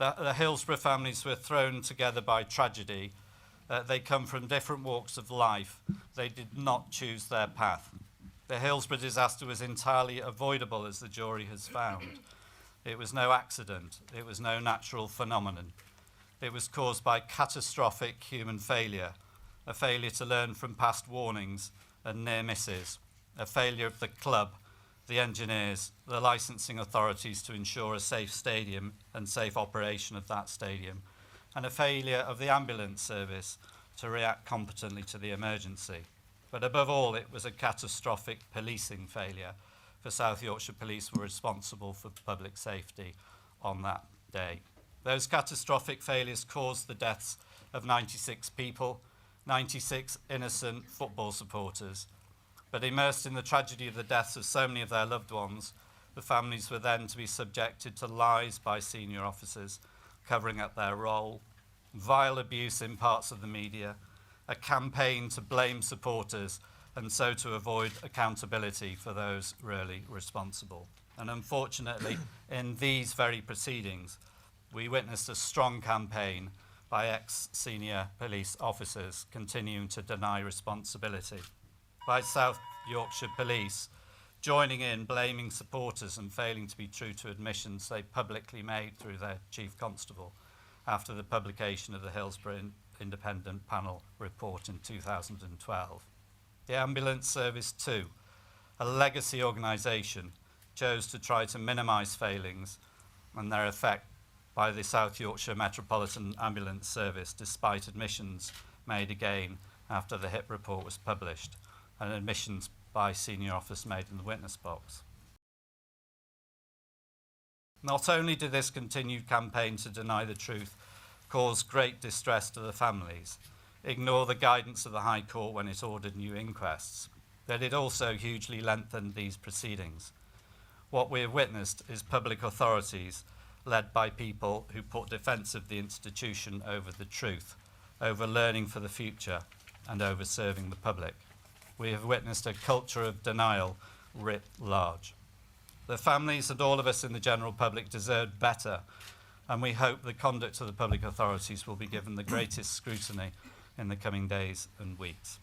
The Hillsborough families were thrown together by tragedy. They come from different walks of life. They did not choose their path. The Hillsborough disaster was entirely avoidable, as the jury has found. It was no accident. It was no natural phenomenon. It was caused by catastrophic human failure, a failure to learn from past warnings and near misses, a failure of the club, the engineers, the licensing authorities to ensure a safe stadium and safe operation of that stadium, and a failure of the ambulance service to react competently to the emergency. But above all, it was a catastrophic policing failure, for South Yorkshire Police were responsible for public safety on that day. Those catastrophic failures caused the deaths of 96 people, 96 innocent football supporters. But immersed in the tragedy of the deaths of so many of their loved ones, the families were then to be subjected to lies by senior officers covering up their role, vile abuse in parts of the media, a campaign to blame supporters and so to avoid accountability for those really responsible. And unfortunately, in these very proceedings, we witnessed a strong campaign by ex-senior police officers continuing to deny responsibility, by South Yorkshire Police joining in, blaming supporters and failing to be true to admissions they publicly made through their chief constable after the publication of the Hillsborough Independent Panel report in 2012. The ambulance service too, a legacy organisation, chose to try to minimise failings and their effect by the South Yorkshire Metropolitan Ambulance Service, despite admissions made again after the HIP report was published, and admissions by senior officers made in the witness box. Not only did this continued campaign to deny the truth cause great distress to the families, ignore the guidance of the High Court when it ordered new inquests, but it also hugely lengthened these proceedings. What we have witnessed is public authorities led by people who put defence of the institution over the truth, over learning for the future, and over serving the public. We have witnessed a culture of denial writ large. The families and all of us in the general public deserve better, and we hope the conduct of the public authorities will be given the greatest scrutiny in the coming days and weeks.